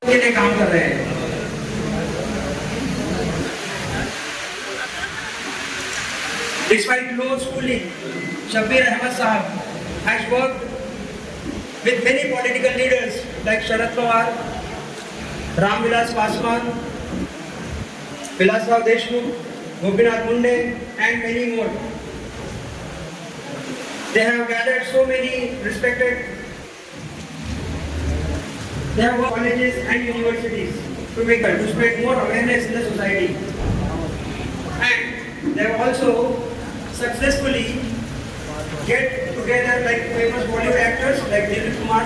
के लिए काम कर रहे हैं। Despite low schooling, Shabbir Ahmed Sahab has worked with many political leaders like Sharad Pawar, Ram Vilas Paswan, Vilasrao Deshmukh, Gopinath Munde, and many more. They have gathered so many respected. They have worked colleges and universities to spread more awareness in the society, and they have also successfully get together like famous Bollywood actors like Dilip Kumar.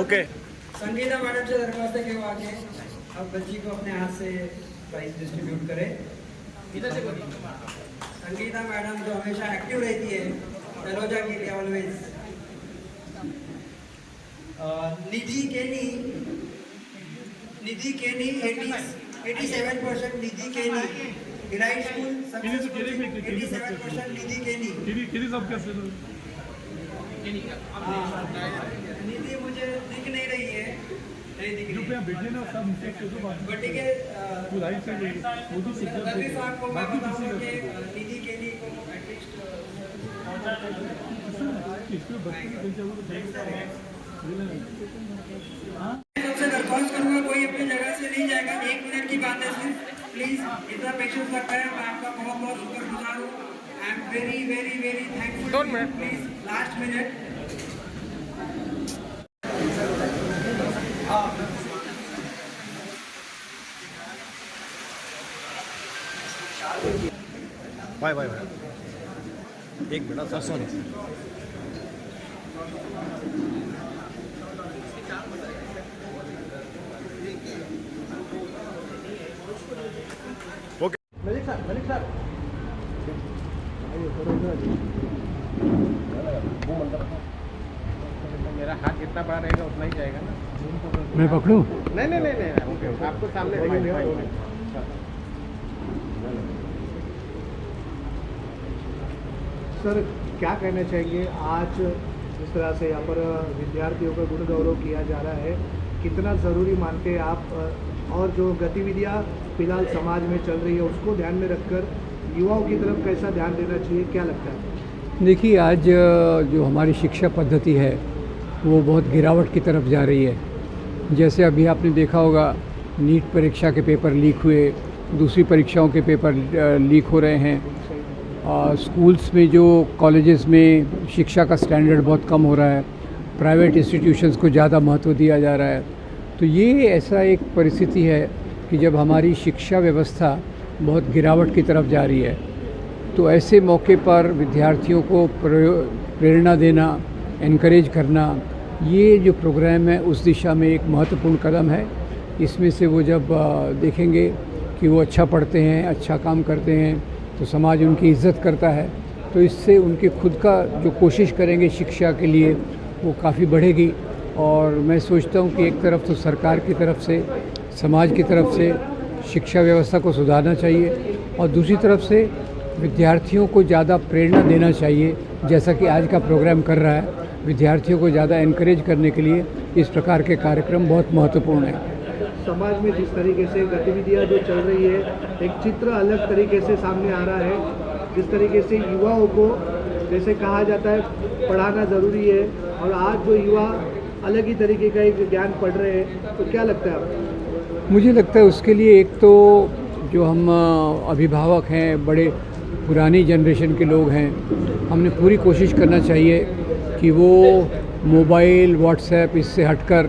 Okay Sangeeta madam से दरख्वास्त है कि वो आके अब बच्ची को अपने हाथ से प्राइज डिस्ट्रीब्यूट करें। संगीता मैडम जो हमेशा एक्टिव रहती है तलोजा के लिए ऑलवेज। निधि केनी 87% निधि केनी इलाइट स्कूल 87% निधि केनी। निधि मुझे दिख नहीं रही है, नहीं दिख रही बट ठीक है। रवि साहब को मैं बताऊंगा कि निधि केनी को एटलीस्ट सबसे दरख्वास्त करूंगा कोई अपनी जगह से नहीं जाएगा। 1 मिनट की बात है सिर्फ, प्लीज इतना पेशेंस रखा है। मैं आपका बहुत बहुत शुक्रगुजार हूँ। I am very very very thankful. Please last minute. Bye bye bye. एक minute sir, sorry. Okay Malik साहब मेरा हाथ जितना बड़ा रहेगा उतना ही जाएगा ना। मैं पकड़ूं? नहीं नहीं नहीं नहीं, आपको सामने सर क्या कहना चाहेंगे आज जिस तरह से यहाँ पर विद्यार्थियों का गुण गौरव किया जा रहा है, कितना ज़रूरी मानते हैं आप? और जो गतिविधियाँ फिलहाल समाज में चल रही है उसको ध्यान में रखकर युवाओं की तरफ कैसा ध्यान देना चाहिए, क्या लगता है? देखिए, आज जो हमारी शिक्षा पद्धति है वो बहुत गिरावट की तरफ जा रही है। जैसे अभी आपने देखा होगा नीट परीक्षा के पेपर लीक हुए, दूसरी परीक्षाओं के पेपर लीक हो रहे हैं। स्कूल्स में जो कॉलेजेस में शिक्षा का स्टैंडर्ड बहुत कम हो रहा है, प्राइवेट इंस्टीट्यूशंस को ज़्यादा महत्व दिया जा रहा है। तो ये ऐसा एक परिस्थिति है कि जब हमारी शिक्षा व्यवस्था बहुत गिरावट की तरफ जा रही है, तो ऐसे मौके पर विद्यार्थियों को प्रेरणा देना, एनकरेज करना, ये जो प्रोग्राम है उस दिशा में एक महत्वपूर्ण कदम है। इसमें से वो जब देखेंगे कि वो अच्छा पढ़ते हैं, अच्छा काम करते हैं, तो समाज उनकी इज़्ज़त करता है। तो इससे उनके खुद का जो कोशिश करेंगे शिक्षा के लिए वो काफ़ी बढ़ेगी। और मैं सोचता हूँ कि एक तरफ तो सरकार की तरफ से, समाज की तरफ से शिक्षा व्यवस्था को सुधारना चाहिए, और दूसरी तरफ से विद्यार्थियों को ज़्यादा प्रेरणा देना चाहिए, जैसा कि आज का प्रोग्राम कर रहा है। विद्यार्थियों को ज़्यादा एनकरेज करने के लिए इस प्रकार के कार्यक्रम बहुत महत्वपूर्ण है। समाज में जिस तरीके से गतिविधियाँ जो चल रही है, एक चित्र अलग तरीके से सामने आ रहा है। जिस तरीके से युवाओं को जैसे कहा जाता है पढ़ाना ज़रूरी है, और आज जो युवा अलग ही तरीके का एक ज्ञान पढ़ रहे हैं, तो क्या लगता है आपको? मुझे लगता है उसके लिए एक तो जो हम अभिभावक हैं, बड़े पुरानी जनरेशन के लोग हैं, हमने पूरी कोशिश करना चाहिए कि वो मोबाइल, व्हाट्सएप इससे हटकर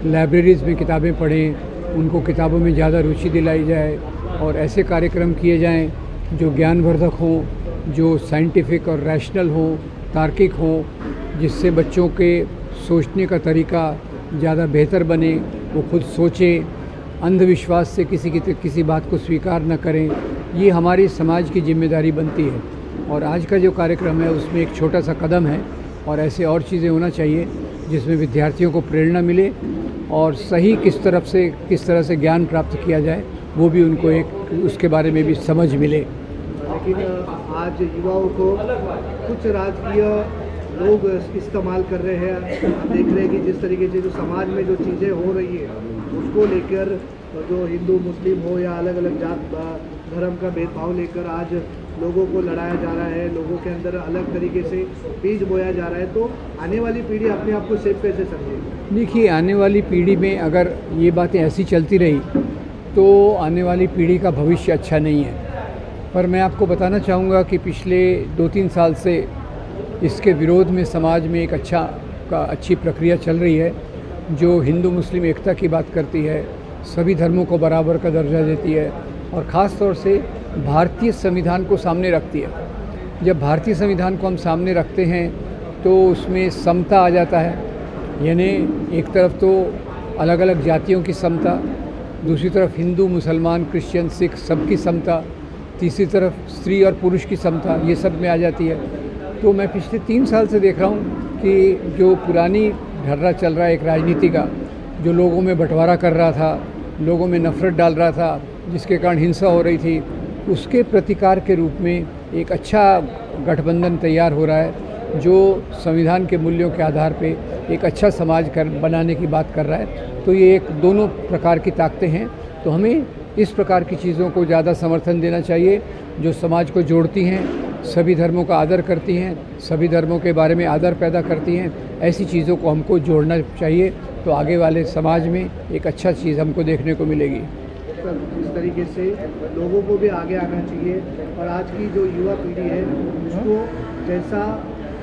लाइब्रेरीज़ में किताबें पढ़ें, उनको किताबों में ज़्यादा रुचि दिलाई जाए, और ऐसे कार्यक्रम किए जाएं जो ज्ञानवर्धक हों, जो साइंटिफिक और रैशनल हों, तार्किक हों, जिससे बच्चों के सोचने का तरीका ज़्यादा बेहतर बने, वो खुद सोचें, अंधविश्वास से किसी बात को स्वीकार न करें। ये हमारी समाज की जिम्मेदारी बनती है। और आज का जो कार्यक्रम है उसमें एक छोटा सा कदम है, और ऐसे और चीज़ें होना चाहिए जिसमें विद्यार्थियों को प्रेरणा मिले, और सही किस तरह से ज्ञान प्राप्त किया जाए वो भी उनको एक उसके बारे में भी समझ मिले। लेकिन आज युवाओं को कुछ राजकीय लोग इस्तेमाल कर रहे हैं। हम देख रहे हैं कि जिस तरीके से जो समाज में जो चीज़ें हो रही है उसको लेकर जो हिंदू मुस्लिम हो या अलग अलग जात धर्म का भेदभाव लेकर आज लोगों को लड़ाया जा रहा है, लोगों के अंदर अलग तरीके से बीज बोया जा रहा है। तो आने वाली पीढ़ी अपने आप को सेफ कैसे समझेगी? देखिए, आने वाली पीढ़ी में अगर ये बातें ऐसी चलती रही तो आने वाली पीढ़ी का भविष्य अच्छा नहीं है। पर मैं आपको बताना चाहूँगा कि पिछले 2-3 साल से इसके विरोध में समाज में एक अच्छी प्रक्रिया चल रही है, जो हिंदू मुस्लिम एकता की बात करती है, सभी धर्मों को बराबर का दर्जा देती है और ख़ास तौर से भारतीय संविधान को सामने रखती है। जब भारतीय संविधान को हम सामने रखते हैं तो उसमें समता आ जाता है, यानी एक तरफ तो अलग अलग जातियों की समता, दूसरी तरफ हिंदू मुसलमान क्रिश्चियन सिख सबकी समता, तीसरी तरफ स्त्री और पुरुष की समता, ये सब में आ जाती है। तो मैं पिछले 3 साल से देख रहा हूँ कि जो पुरानी ढर्रा चल रहा है एक राजनीति का, जो लोगों में बंटवारा कर रहा था, लोगों में नफरत डाल रहा था, जिसके कारण हिंसा हो रही थी, उसके प्रतिकार के रूप में एक अच्छा गठबंधन तैयार हो रहा है, जो संविधान के मूल्यों के आधार पे एक अच्छा समाज बनाने की बात कर रहा है। तो ये एक दोनों प्रकार की ताकतें हैं। तो हमें इस प्रकार की चीज़ों को ज़्यादा समर्थन देना चाहिए, जो समाज को जोड़ती हैं, सभी धर्मों का आदर करती हैं, सभी धर्मों के बारे में आदर पैदा करती हैं। ऐसी चीज़ों को हमको जोड़ना चाहिए, तो आगे वाले समाज में एक अच्छा चीज़ हमको देखने को मिलेगी। इस तरीके से लोगों को भी आगे आना चाहिए और आज की जो युवा पीढ़ी है उसको जैसा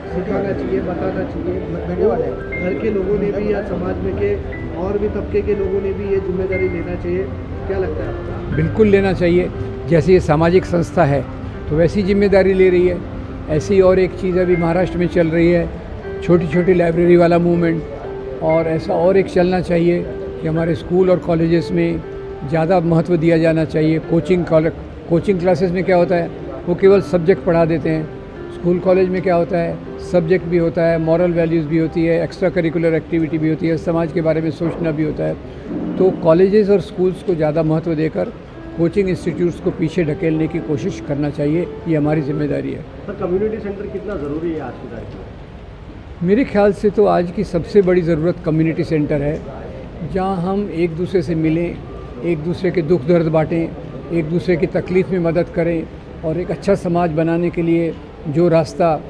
सिखाना चाहिए, बताना चाहिए। घर के लोगों ने भी या समाज में के और भी तबके के लोगों ने भी ये जिम्मेदारी लेना चाहिए। क्या लगता है? बिल्कुल लेना चाहिए। जैसे ये सामाजिक संस्था है तो वैसी जिम्मेदारी ले रही है। ऐसी और एक चीज़ अभी महाराष्ट्र में चल रही है, छोटी छोटी लाइब्रेरी वाला मूवमेंट, और ऐसा और एक चलना चाहिए कि हमारे स्कूल और कॉलेजेस में ज़्यादा महत्व दिया जाना चाहिए। कोचिंग क्लासेस में क्या होता है, वो केवल सब्जेक्ट पढ़ा देते हैं। स्कूल कॉलेज में क्या होता है, सब्जेक्ट भी होता है, मॉरल वैल्यूज़ भी होती है, एक्स्ट्रा करिकुलर एक्टिविटी भी होती है, समाज के बारे में सोचना भी होता है। तो कॉलेजेस और स्कूल्स को ज़्यादा महत्व देकर कोचिंग इंस्टीट्यूट्स को पीछे ढकेलने की कोशिश करना चाहिए, ये हमारी जिम्मेदारी है। सर, कम्युनिटी सेंटर कितना ज़रूरी है आज की तारीख में? मेरे ख्याल से तो आज की सबसे बड़ी ज़रूरत कम्युनिटी सेंटर है, जहाँ हम एक दूसरे से मिलें, एक दूसरे के दुख दर्द बांटें, एक दूसरे की तकलीफ़ में मदद करें और एक अच्छा समाज बनाने के लिए जो रास्ता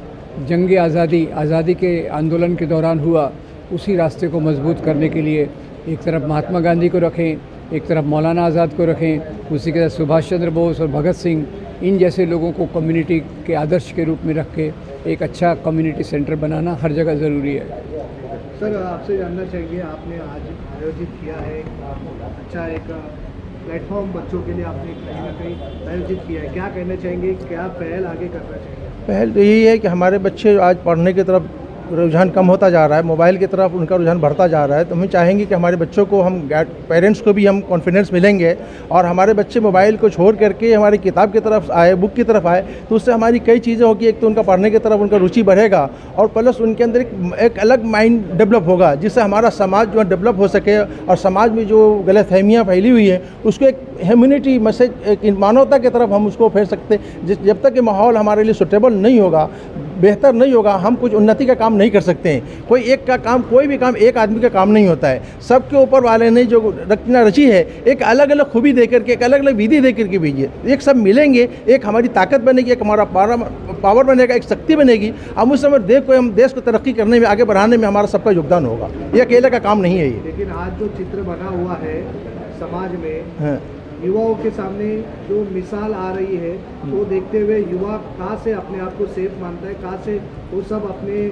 जंग आज़ादी के आंदोलन के दौरान हुआ, उसी रास्ते को मजबूत करने के लिए एक तरफ महात्मा गांधी को रखें, एक तरफ मौलाना आज़ाद को रखें, उसी के साथ सुभाष चंद्र बोस और भगत सिंह, इन जैसे लोगों को कम्युनिटी के आदर्श के रूप में रख के एक अच्छा कम्युनिटी सेंटर बनाना हर जगह ज़रूरी है। सर, आपसे जानना चाहेंगे, आपने आज आयोजित किया है अच्छा एक प्लेटफॉर्म बच्चों के लिए, आपने कहीं ना कहीं आयोजित किया है, क्या कहना चाहेंगे, क्या पहल आगे करना चाहिए? पहल तो यही है कि हमारे बच्चे आज पढ़ने की तरफ रुझान कम होता जा रहा है, मोबाइल की तरफ उनका रुझान बढ़ता जा रहा है। तो हम चाहेंगे कि हमारे बच्चों को पेरेंट्स को भी हम कॉन्फिडेंस मिलेंगे और हमारे बच्चे मोबाइल को छोड़ करके हमारी किताब की तरफ आए, बुक की तरफ आए, तो उससे हमारी कई चीज़ें होगी। एक तो उनका पढ़ने की तरफ उनका रुचि बढ़ेगा और प्लस उनके अंदर एक अलग माइंड डेवलप होगा, जिससे हमारा समाज जो है डेवलप हो सके और समाज में जो गलतफहमियाँ फैली हुई है उसको एक ह्यूमैनिटी मैसेज, एक मानवता की तरफ हम उसको फेर सकते। जब तक ये माहौल हमारे लिए सुटेबल नहीं होगा, बेहतर नहीं होगा, हम कुछ उन्नति का काम नहीं कर सकते हैं। कोई भी काम एक आदमी का काम नहीं होता है। सबके ऊपर वाले ने जो रचना रची है, एक अलग अलग खूबी दे करके, एक अलग अलग विधि दे करके भेजी है। एक सब मिलेंगे, एक हमारी ताकत बनेगी, एक हमारा पावर बनेगा, एक शक्ति बनेगी। हम उस समय हम देश को तरक्की करने में, आगे बढ़ाने में हमारा सबका योगदान होगा। ये अकेले का काम नहीं है ये। लेकिन आज जो चित्र बना हुआ है समाज में, युवाओं के सामने जो मिसाल आ रही है, तो देखते हुए युवा कहाँ से अपने आप को सेफ मानता है, कहाँ से वो सब अपने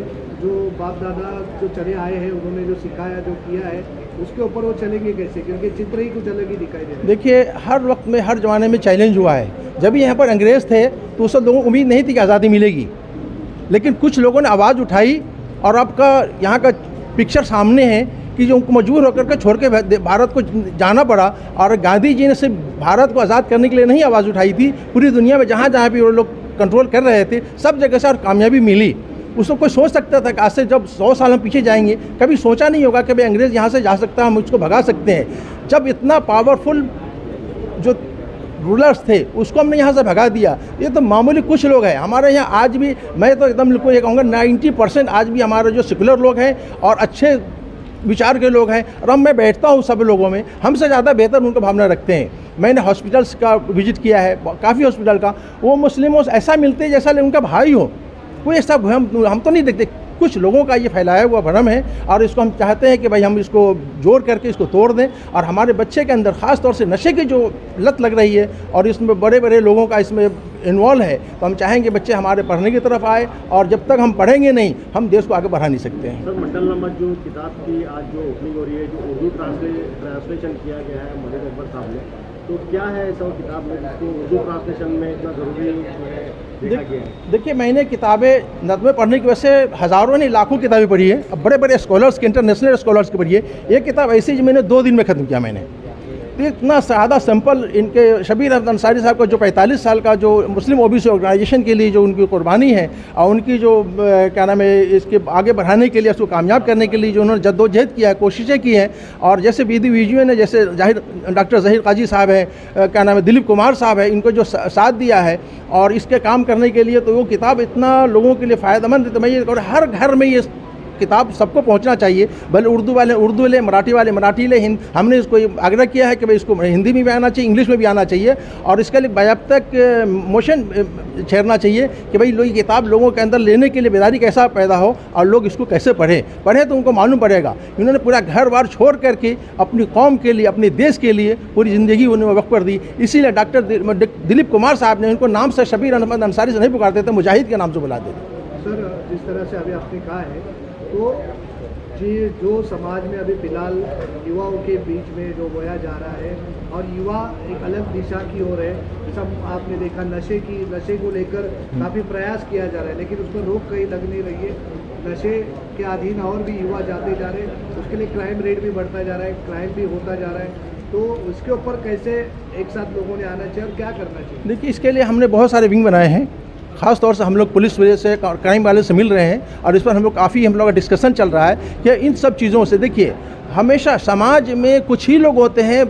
जो बाप दादा जो चले आए हैं, उन्होंने जो सिखाया, जो किया है, उसके ऊपर वो चलेंगे कैसे? क्योंकि चित्र ही कुछ अलग ही दिखाई दे रहा है। देखिए, हर वक्त में, हर ज़माने में चैलेंज हुआ है। जब भी यहाँ पर अंग्रेज़ थे तो उस लोगों को उम्मीद नहीं थी कि आज़ादी मिलेगी, लेकिन कुछ लोगों ने आवाज़ उठाई और आपका यहाँ का पिक्चर सामने है कि जो उनको मजबूर होकर के छोड़ के भारत को जाना पड़ा। और गांधी जी ने सिर्फ भारत को आज़ाद करने के लिए नहीं आवाज़ उठाई थी, पूरी दुनिया में जहाँ जहाँ भी वो लोग कंट्रोल कर रहे थे, सब जगह से और कामयाबी मिली। उसको कोई सोच सकता था कि आज से जब 100 साल हम पीछे जाएंगे, कभी सोचा नहीं होगा कि भाई अंग्रेज़ यहाँ से जा सकता है, हम उसको भगा सकते हैं। जब इतना पावरफुल जो रूलर्स थे उसको हमने यहाँ से भगा दिया। ये तो मामूली कुछ लोग हैं हमारे यहाँ आज भी, मैं तो एकदम बिल्कुल ये कहूँगा 90% आज भी हमारे जो सेकुलर लोग हैं और अच्छे विचार के लोग हैं, और अब मैं बैठता हूँ सब लोगों में, हमसे ज़्यादा बेहतर उनको भावना रखते हैं। मैंने हॉस्पिटल्स का विजिट किया है, काफ़ी हॉस्पिटल का, वो मुस्लिमों से ऐसा मिलते हैं जैसा उनका भाई हो, कोई ऐसा हम तो नहीं देखते। कुछ लोगों का ये फैलाया हुआ भ्रम है और इसको हम चाहते हैं कि भाई हम इसको जोड़ करके इसको तोड़ दें। और हमारे बच्चे के अंदर ख़ास तौर से नशे की जो लत लग रही है और इसमें बड़े बड़े लोगों का इसमें इन्वॉल्व है, तो हम चाहेंगे बच्चे हमारे पढ़ने की तरफ आए, और जब तक हम पढ़ेंगे नहीं हम देश को आगे बढ़ा नहीं सकते हैं। सर, मंडल नंबर जो किताब की आज जो ओपनिंग हो रही है, जो उर्दू ट्रांसलेशन किया गया है मोहम्मद अकबर साहब ने, तो क्या है ऐसा किताब में जिसको उर्दू ट्रांसलेशन में इतना ज़रूरी देखा गया है? देखिए, मैंने किताबें नज़में पढ़ने की वजह से हज़ारों नहीं लाखों किताबें पढ़ी है, अब बड़े बड़े स्कॉलर्स की, इंटरनेशनल स्कॉलर्स की पढ़ी है। ये किताब ऐसी जो मैंने 2 दिन में ख़त्म किया मैंने। तो इतना सादा सिंपल, इनके शबीर अहमद अंसारी साहब का जो 45 साल का जो मुस्लिम ओबीसी ऑर्गेनाइजेशन के लिए जो उनकी कुर्बानी है और उनकी जो क्या नाम है इसके आगे बढ़ाने के लिए, उसको कामयाब करने के लिए जो उन्होंने जद्दोजहद किया है, कोशिशें की हैं, और जैसे बीदी वीजियो ने, जैसे डॉक्टर ज़हीर काजी साहब है, क्या नाम है दिलीप कुमार साहब है, इनको जो साथ दिया है और इसके काम करने के लिए, तो वो किताब इतना लोगों के लिए फ़ायदेमंद है। तो मैं ये और हर घर में ये किताब सबको पहुंचना चाहिए, भले उर्दू वाले उर्दू ले, मराठी वाले मराठी ले, हमने इसको आग्रह किया है कि भाई इसको हिंदी में भी आना चाहिए, इंग्लिश में भी आना चाहिए, और इसके लिए बाज़ाब्ता मोशन छेड़ना चाहिए कि भाई ये किताब लोगों के अंदर लेने के लिए बेदारी कैसा पैदा हो और लोग इसको कैसे पढ़ें तो उनको मालूम पड़ेगा। इन्होंने पूरा घर बार छोड़ करके अपनी कौम के लिए, अपने देश के लिए पूरी ज़िंदगी उन्होंने वक्फ कर दी। इसीलिए डॉक्टर दिलीप कुमार साहब ने उनको नाम से शबीर अहमद अंसारी से नहीं पुकारते थे, मुजाहिद के नाम से बुलाते थे। सर, जिस तरह से अभी आपने कहा है, तो जी जो समाज में अभी फिलहाल युवाओं के बीच में जो बोया जा रहा है और युवा एक अलग दिशा की ओर है, जैसा आपने देखा नशे को लेकर काफ़ी प्रयास किया जा रहा है, लेकिन उसको रोक कहीं लग नहीं रही है। नशे के अधीन और भी युवा जाते जा रहे हैं, उसके लिए क्राइम रेट भी बढ़ता जा रहा है, क्राइम भी होता जा रहा है। तो उसके ऊपर कैसे एक साथ लोगों ने आना चाहिए और क्या करना चाहिए? देखिए, इसके लिए हमने बहुत सारे विंग बनाए हैं। ख़ास तौर से हम लोग पुलिस वजह से, क्राइम वाले से मिल रहे हैं और इस पर हम लोग का डिस्कशन चल रहा है कि इन सब चीज़ों से, देखिए हमेशा समाज में कुछ ही लोग होते हैं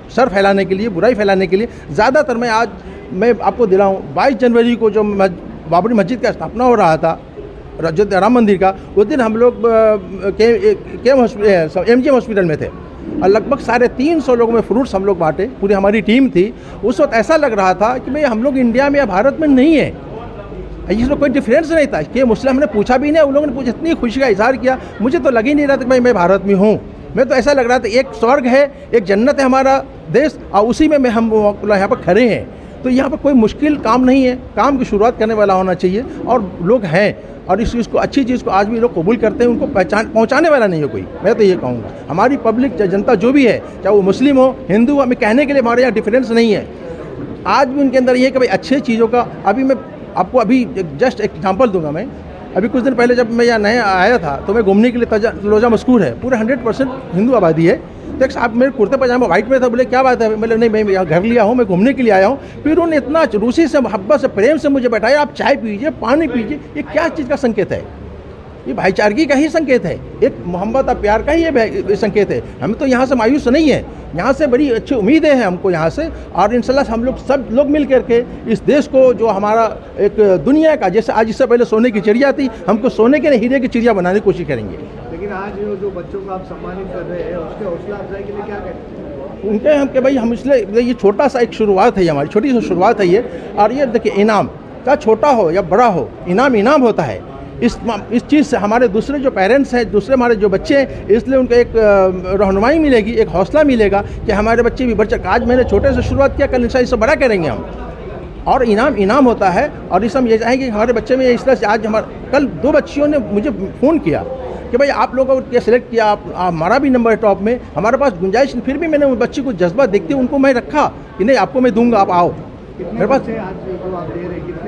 सर फैलाने के लिए, बुराई फैलाने के लिए। ज़्यादातर मैं आपको दिलाऊं, 22 जनवरी को जो बाबरी मस्जिद का स्थापना हो रहा था, अयोध्या राम मंदिर का, उस दिन हम लोग MGM हॉस्पिटल में थे और लगभग 350 लोगों में फ्रूट्स हम लोग बांटे, पूरी हमारी टीम थी। उस वक्त ऐसा लग रहा था कि भाई हम लोग इंडिया में या भारत में नहीं है, इसमें कोई डिफरेंस नहीं था कि मुस्लिम, हमने पूछा भी नहीं, उन लोगों ने पूछा, इतनी खुशी का इजहार किया, मुझे तो लग ही नहीं रहा था कि भाई मैं भारत में हूँ। मैं तो ऐसा लग रहा था एक स्वर्ग है, एक जन्नत है हमारा देश, और उसी में हम यहाँ पर खड़े हैं। तो यहाँ पर कोई मुश्किल काम नहीं है, काम की शुरुआत करने वाला होना चाहिए और लोग हैं, और इस चीज़ को, अच्छी चीज़ को आज भी लोग कबूल करते हैं, उनको पहुँचाने वाला नहीं है कोई। मैं तो ये कहूँगा हमारी पब्लिक जनता जो भी है, चाहे वो मुस्लिम हो हिंदू हो, हमें कहने के लिए हमारे यहाँ डिफरेंस नहीं है। आज भी उनके अंदर ये है कि भाई अच्छे चीज़ों का, अभी मैं आपको जस्ट एक एग्जांपल दूंगा। मैं अभी कुछ दिन पहले जब मैं यहाँ नया आया था तो मैं घूमने के लिए लोजा मस्कूर है, पूरे 100% हिंदू आबादी है। तो एक साहब मेरे कुर्ते पजामा वाइट में था, बोले क्या बात है? मैंने नहीं, मैं यहाँ घर लिया हूँ, मैं घूमने के लिए आया हूँ। फिर उन्होंने इतना रूसी से, मोहब्बत से, प्रेम से मुझे बैठाया, आप चाय पीजिए, पानी पीजिए। ये क्या चीज़ का संकेत है? ये भाईचारगी का ही संकेत है, एक मोहब्बत और प्यार का ही ये संकेत है। हमें तो यहाँ से मायूस नहीं है, यहाँ से बड़ी अच्छी उम्मीदें हैं हमको यहाँ से, और इंशाल्लाह हम लोग सब लोग मिल करके इस देश को, जो हमारा एक दुनिया का, जैसे आज इससे पहले सोने की चिड़िया थी, हमको सोने के हीरे की चिड़िया बनाने की कोशिश करेंगे। लेकिन आज जो बच्चों को आप सम्मानित कर रहे हैं, उसके हौसला अफजाई के लिए क्या करें? उनके हम कि भाई हम इसलिए, ये छोटा सा एक शुरुआत है, हमारी छोटी सी शुरुआत है ये। और ये देखिए, इनाम चाहे छोटा हो या बड़ा हो, इनाम होता है। इस चीज़ से हमारे दूसरे जो पेरेंट्स हैं, दूसरे हमारे जो बच्चे हैं, इसलिए उनको एक रहनुमाई मिलेगी, एक हौसला मिलेगा कि हमारे बच्चे भी बढ़ चढ़। आज मैंने छोटे से शुरुआत किया, कल इंशाअल्लाह इससे बड़ा करेंगे हम, और इनाम होता है। और इस हम ये चाहेंगे कि हमारे बच्चे में इस तरह से, आज कल 2 बच्चियों ने मुझे फ़ोन किया कि भाई आप लोगों को सिलेक्ट किया, आप हमारा भी नंबर टॉप में, हमारे पास गुंजाइश, फिर भी मैंने उन बच्ची को जज्बा देखते उनको मैं रखा कि नहीं, आपको मैं दूंगा, आप आओ मेरे पास।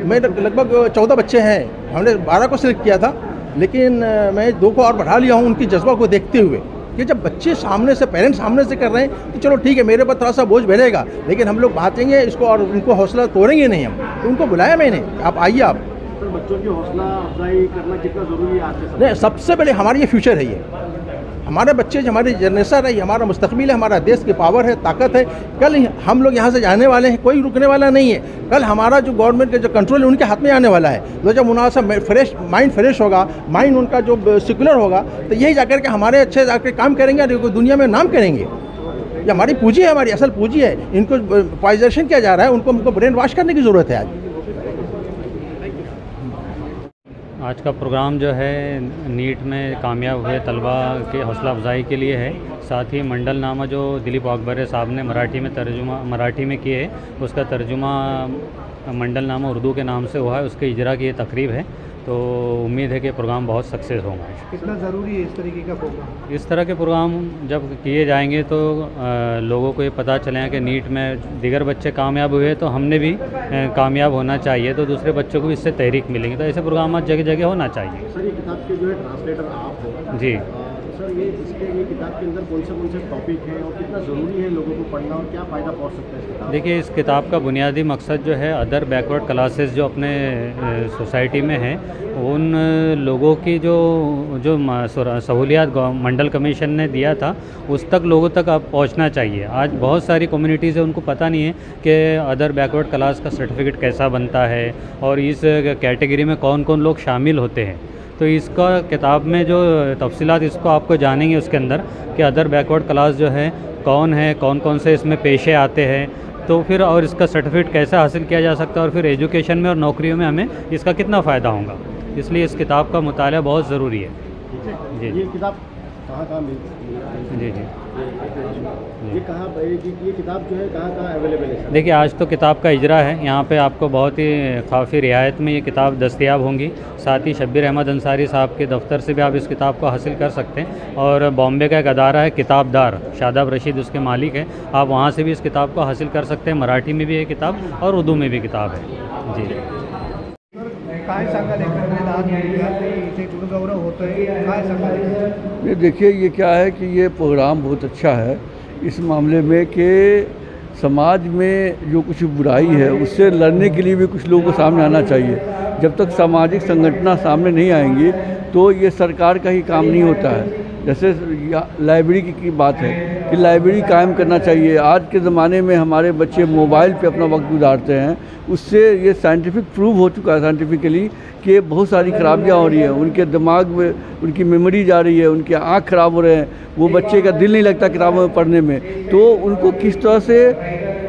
मैं लगभग 14 बच्चे हैं, हमने 12 को सिलेक्ट किया था, लेकिन मैं 2 को और बढ़ा लिया हूँ उनकी जज्बा को देखते हुए कि जब बच्चे सामने से, पेरेंट्स सामने से कर रहे हैं तो चलो ठीक है, मेरे पर थोड़ा सा बोझ बढ़ेगा, लेकिन हम लोग बांटेंगे इसको और उनको हौसला तोड़ेंगे नहीं हम। तो उनको बुलाया मैंने, आप आइए। आप बच्चों की हौसला अफजाई करना कितना ज़रूरी है आज के समय? नहीं, सबसे पहले हमारी ये फ्यूचर है, ये हमारे बच्चे हमारी जनरेशन है, हमारा मुस्तकबिल है, हमारा देश की पावर है, ताकत है। कल हम लोग यहाँ से जाने वाले हैं, कोई रुकने वाला नहीं है। कल हमारा जो गवर्नमेंट का जो कंट्रोल है उनके हाथ में आने वाला है। तो जब मुनासिब फ्रेश माइंड फ्रेश होगा, माइंड उनका जो सेकुलर होगा, तो यही जाकर के हमारे अच्छे जाकर काम करेंगे और दुनिया में नाम करेंगे। ये हमारी पूंजी है, हमारी असल पूंजी है। इनको पॉइजेशन किया जा रहा है, उनको ब्रेन वॉश करने की ज़रूरत है। आज का प्रोग्राम जो है नीट में कामयाब हुए तलबा के हौसला अफजाई के लिए है। साथ ही मंडलनामा जो दिलीप वाघबरे साहब ने मराठी में किए, उसका तर्जुमा मंडलनामा उर्दू के नाम से हुआ है, उसके इजरा की ये तकरीब है। तो उम्मीद है कि प्रोग्राम बहुत सक्सेस होगा। कितना ज़रूरी है इस तरीके का प्रोग्राम? इस तरह के प्रोग्राम जब किए जाएंगे तो लोगों को ये पता चलेगा कि नीट में दीगर बच्चे कामयाब हुए तो हमने भी कामयाब होना चाहिए, तो दूसरे बच्चों को भी इससे तहरीक मिलेंगे। तो ऐसे प्रोग्राम जगह जगह होना चाहिए। सर, ये किताब के जो है ट्रांसलेटर आप हो जी सर, ये किताब के अंदर कौन से टॉपिक हैं और कितना ज़रूरी है लोगों को पढ़ना और क्या फ़ायदा पहुँच सकता है इस किताब? देखिए, इस किताब का बुनियादी मकसद जो है अदर बैकवर्ड क्लासेस जो अपने सोसाइटी में हैं, उन लोगों की जो सहूलियात मंडल कमीशन ने दिया था उस तक लोगों तक अब पहुंचना चाहिए। आज बहुत सारी कम्युनिटीज़ है, उनको पता नहीं है कि अदर बैकवर्ड क्लास का सर्टिफिकेट कैसा बनता है और इस कैटेगरी में कौन कौन लोग शामिल होते हैं। तो इसका किताब में जो तफसीलात इसको आपको जानेंगे उसके अंदर कि अदर बैकवर्ड क्लास जो है कौन है, कौन कौन से इसमें पेशे आते हैं, तो फिर और इसका सर्टिफिकेट कैसे हासिल किया जा सकता है और फिर एजुकेशन में और नौकरियों में हमें इसका कितना फ़ायदा होगा। इसलिए इस किताब का मुताला बहुत ज़रूरी है। जी ये किताब कहाँ मिलती है? जी जी ये ये किताब जो है कहाँ अवेलेबल है? देखिए, आज तो किताब का इजरा है, यहाँ पे आपको बहुत ही काफ़ी रियायत में ये किताब दस्तयाब होंगी। साथ ही शब्बीर अहमद अंसारी साहब के दफ्तर से भी आप इस किताब को हासिल कर सकते हैं। और बॉम्बे का एक अदारा है किताबदार, शादाब रशीद उसके मालिक हैं, आप वहाँ से भी इस किताब को हासिल कर सकते हैं। मराठी में भी ये किताब और उर्दू में भी किताब है। जी काय सांगाल एकंदरीत आज विद्यार्थी इथे गुणगौरव होत आहे, काय सांगाल? ये देखिए, ये क्या है कि ये प्रोग्राम बहुत अच्छा है इस मामले में कि समाज में जो कुछ बुराई है उससे लड़ने के लिए भी कुछ लोगों को सामने आना चाहिए। जब तक सामाजिक संगठन सामने नहीं आएंगी तो ये सरकार का ही काम नहीं होता है। जैसे लाइब्रेरी की बात है कि लाइब्रेरी कायम करना चाहिए। आज के ज़माने में हमारे बच्चे मोबाइल पे अपना वक्त गुजारते हैं, उससे ये साइंटिफिक प्रूव हो चुका है साइंटिफिकली कि बहुत सारी खराबियाँ हो रही हैं। उनके दिमाग में उनकी मेमोरी जा रही है, उनके आँख ख़राब हो रहे हैं, वो बच्चे का दिल नहीं लगता किताबों में पढ़ने में। तो उनको किस तरह से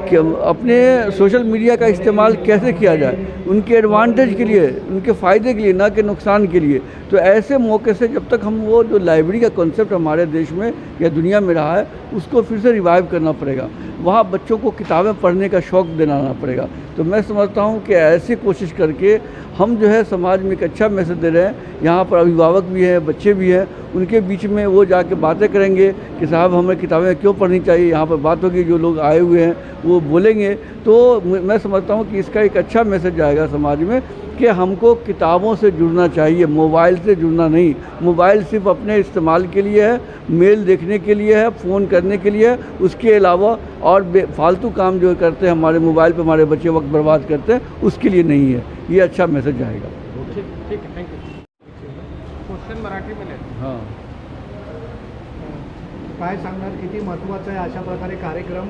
कि अपने सोशल मीडिया का इस्तेमाल कैसे किया जाए उनके एडवांटेज के लिए, उनके फ़ायदे के लिए, ना कि नुकसान के लिए। तो ऐसे मौके से जब तक हम वो जो लाइब्रेरी का कॉन्सेप्ट हमारे देश में या दुनिया में रहा है उसको फिर से रिवाइव करना पड़ेगा। वहाँ बच्चों को किताबें पढ़ने का शौक़ दिलाना पड़ेगा। तो मैं समझता हूँ कि ऐसी कोशिश करके हम जो है समाज में एक अच्छा मैसेज दे रहे हैं। यहाँ पर अभिभावक भी हैं, बच्चे भी हैं, उनके बीच में वो जाके बातें करेंगे कि साहब हमें किताबें क्यों पढ़नी चाहिए। यहाँ पर बात होगी, जो लोग आए हुए हैं वो बोलेंगे। तो मैं समझता हूँ कि इसका एक अच्छा मैसेज जाएगा समाज में कि हमको किताबों से जुड़ना चाहिए, मोबाइल से जुड़ना नहीं। मोबाइल सिर्फ अपने इस्तेमाल के लिए है, मेल देखने के लिए है, फ़ोन करने के लिए है। उसके अलावा और फालतू काम जो करते हैं हमारे मोबाइल पे हमारे बच्चे वक्त बर्बाद करते हैं, उसके लिए नहीं है। ये अच्छा मैसेज जाएगा। ठीक है, थैंक यू। क्वेश्चन मराठी में हाँ, काय सांगणार, किती महत्त्वाचं आहे अशा प्रकारे कार्यक्रम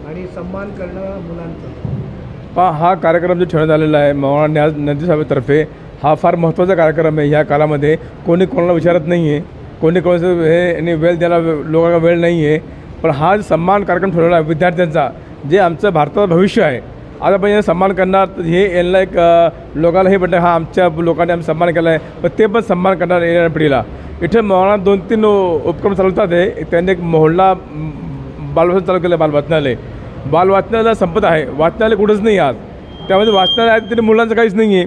आणि सन्मान करणं मुलांचा? हा कार्यक्रम जो ठेवण्यात आलेला आहे मौलाना नदी साहेबांतर्फे, हा फार महत्त्वाचा कार्यक्रम आहे। ह्या काळामध्ये कोणी कोणाला विचारत नाही आहे, कोणी कोणाचं हे वेळ द्यायला लोकांना वेळ नाही आहे। पण हा सन्मान कार्यक्रम ठेवलेला आहे विद्यार्थ्यांचा, जे आमचं भारताचं भविष्य आहे। आज आपण यांना सन्मान करणार, तर हे यांना एक लोकांना हे म्हटलं हा आमच्या लोकांनी आम्ही सन्मान केला आहे, पण ते पण सन्मान करणार येणाऱ्या पिढीला। इथे मौलाना 2-3 उपक्रम चालवतात आहे। त्यांनी एक मोहल्ला बालवाचन चालू केलं, बालवाचनालय। बालवाचनालय संपत आहे, वाचनालय कुठंच नाही आज, त्यामध्ये वाचनालय आहे तरी मुलांचं काहीच नहीं है।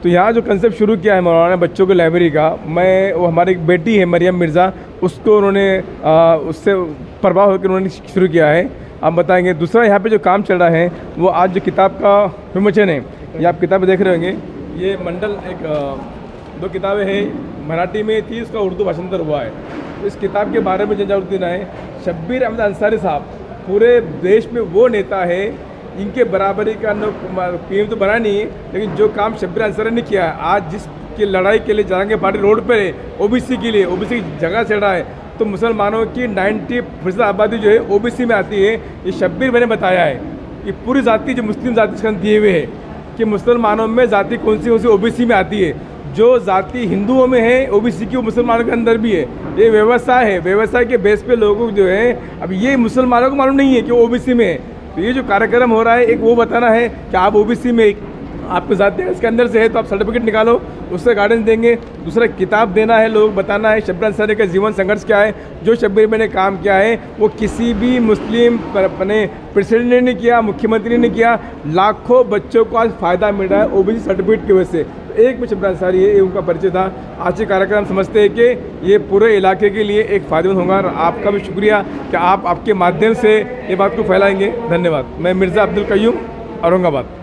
तो यहाँ जो कंसेप्ट शुरू किया है मौलाना बच्चों की लाइब्रेरी का, मैं वो हमारी एक बेटी है मरियम मिर्ज़ा, उसको उन्होंने उससे प्रभाव होकर उन्होंने शुरू किया है। आप बताएंगे। दूसरा यहाँ पे जो काम चल रहा है वो आज जो किताब का विमोचन है, ये आप किताबें देख रहे होंगे, ये मंडल एक 2 किताबें हैं, मराठी में थी, उसका उर्दू भाषांतर हुआ है। इस किताब के बारे में जनजागृति देना है। शब्बीर अहमद अंसारी साहब पूरे देश में वो नेता है, इनके बराबरी का पीएम तो बना नहीं है, लेकिन जो काम शब्बीर अंसारी ने किया है, आज जिसकी लड़ाई के लिए जरांगे पार्टी रोड पर है, ओबीसी के लिए, ओबीसी की जगह चढ़ रहा है, तो मुसलमानों की 90% आबादी जो है ओबीसी में आती है। ये शब्बीर मैंने बताया है कि पूरी जाति जो मुस्लिम जाति स्कंद दिए हुए है कि मुसलमानों में जाति कौन सी ओबीसी में आती है। जो जाति हिंदुओं में है ओबीसी की, वो मुसलमानों के अंदर भी है। ये व्यवसाय है, व्यवसाय के बेस पे लोगों को जो है, अब ये मुसलमानों को मालूम नहीं है कि ओबीसी में है। तो ये जो कार्यक्रम हो रहा है, एक वो बताना है कि आप ओबीसी में आपको जाति इसके अंदर से है तो आप सर्टिफिकेट निकालो, उससे गाइडेंस देंगे। दूसरा किताब देना है, लोग बताना है शब्बीर अंसारी का जीवन संघर्ष क्या है। जो शब्बीर मैंने काम किया है वो किसी भी मुस्लिम अपने प्रेसिडेंट ने नहीं किया, मुख्यमंत्री ने किया। लाखों बच्चों को आज फ़ायदा मिल रहा है ओबीसी सर्टिफिकेट की वजह से। एक में शब्बीर अंसारी है, ये उनका परिचय था। आज के कार्यक्रम समझते हैं कि ये पूरे इलाके के लिए एक फ़ायदेमंद होगा और आपका भी शुक्रिया कि आप आपके माध्यम से ये बात को फैलाएंगे। धन्यवाद। मैं मिर्ज़ा अब्दुल कयूम, औरंगाबाद।